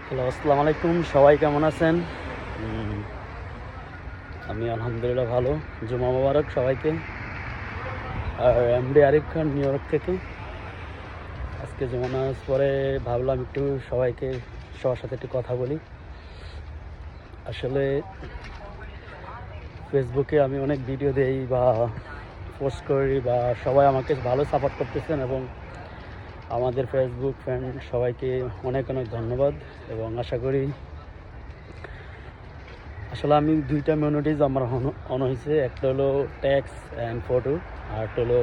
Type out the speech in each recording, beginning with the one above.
Hello, আসসালামু আলাইকুম। সবাই কেমন আছেন? উম, আমি আলহামদুলিল্লাহ ভালো। জুমা মোবারক সবাইকে। আর এমডি আরিফ খান, নিউ ইয়র্ক থেকে। আজকে জুমা নামাজ পরে ভাবলাম একটু সবার সাথে একটু কথা বলি। আসলে ফেসবুকে আমি অনেক ভিডিও দেই বা পোস্ট করি, বা সবাই আমাকে ভালো সাপোর্ট করতেছেন, এবং আমাদের ফেসবুক ফ্রেন্ড সবাইকে অনেক অনেক ধন্যবাদ। এবং আশা করি আসলে আমি দুইটা মিউনিটিজ আমার অন হয়েছে। একটা হলো টেক্সট অ্যান্ড ফটো, আর একটা হলো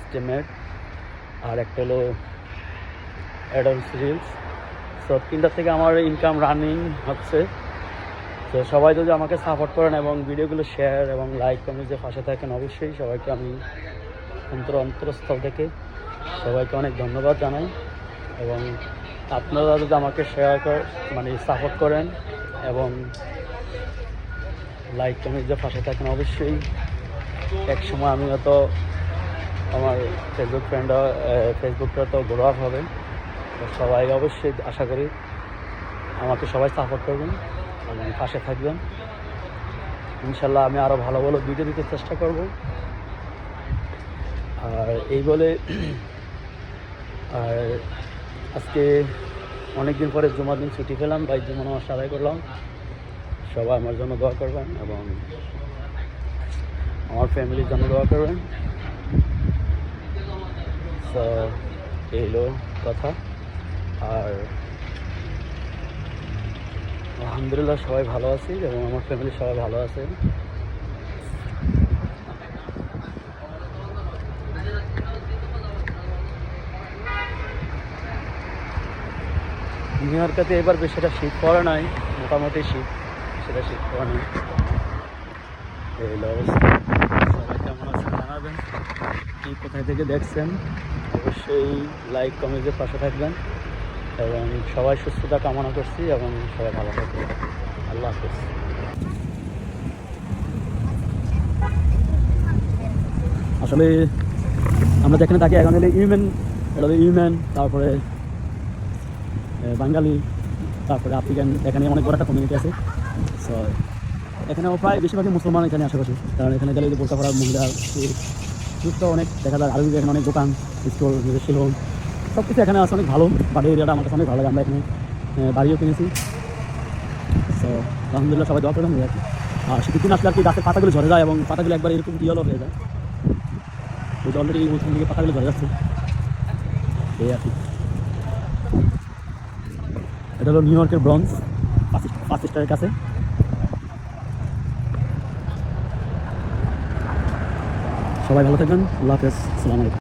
স্টেমেট, আর একটা হলো অ্যাডাল্ট রিলস। সো তিনটা থেকে আমার ইনকাম রানিং হচ্ছে। তো সবাই যদি আমাকে সাপোর্ট করেন এবং ভিডিওগুলো শেয়ার এবং লাইক কমেন্ট যে পাশে থাকেন, অবশ্যই সবাইকে আমি অন্তরস্থল থেকে সবাইকে অনেক ধন্যবাদ জানাই। এবং আপনারা যদি আমাকে সাপোর্ট করেন এবং লাইক কমেন্ট যে পাশে থাকেন, অবশ্যই এক সময় আমি হয়তো আমার ফেসবুকটা তো গ্রো আপ হবে। তো সবাই অবশ্যই আশা করি আমাকে সবাই সাপোর্ট করবেন এবং পাশে থাকবেন। ইনশাল্লাহ আমি আরও ভালো ভালো ভিডিও দিতে চেষ্টা করব। আর এই বলে আর আজকে অনেক দিন পরে জুমার দিন ছুটি পেলাম, বা জুমা নামাজ আদায় করলাম। সবাই আমার জন্য দোয়া করবেন এবং আমার ফ্যামিলির জন্য দোয়া করবেন। তো এই হলো কথা। আর আলহামদুলিল্লাহ সবাই ভালো আছি এবং আমার ফ্যামিলির সবাই ভালো আছে। নিউ ইয়র্কে এবার বেশ সেটা শীত পড়ে নাই, মোটামুটি শীত পড়ে নাই। এই হলো অবস্থা। সবাই কেমন আছেন জানাবেন। কি কোথায় থেকে দেখছেন, অবশ্যই লাইক কমেন্টের পাশে থাকবেন। এবং সবাই সুস্থতা কামনা করছি এবং সবাই ভালো থাকবেন। আল্লাহ হাফেজ। আসলে আমরা যেখানে থাকি এখন হলে ইউম্যান, তারপরে বাঙালি, তারপরে আফ্রিকান। এখানে অনেক বড় একটা কমিউনিটি আছে। সো এখানেও প্রায় বেশিরভাগই মুসলমান এখানে আশেপাশে। কারণ এখানে গেলে যে বোরকা পরা মহিলা তো অনেক দেখা যায়। আরও এখানে অনেক দোকান, স্টোর, সেলুন, সব কিছু এখানে আছে। অনেক ভালো বাড়ি এরিয়াটা আমার কাছে অনেক ভালো লাগে। আমরা এখানে বাড়িও কিনেছি। সো আলহামদুলিল্লাহ সবাই দোয়া করবেন। আর শীতের দিন আসলে আর কি গাছের পাতাগুলো ঝরে যায় এবং পাতাগুলো একবার এরকম ইয়েলো হয়ে যায়। ওই যে অলরেডি ওইখান থেকে পাতাগুলো ঝরে যাচ্ছে, এই আর কি। এটা হলো নিউ ইয়র্কের ব্রঞ্জ 5 স্টারের কাছে। সবাই ভালো থাকবেন। আল্লাহ হাফেজ। আসসালামু আলাইকুম।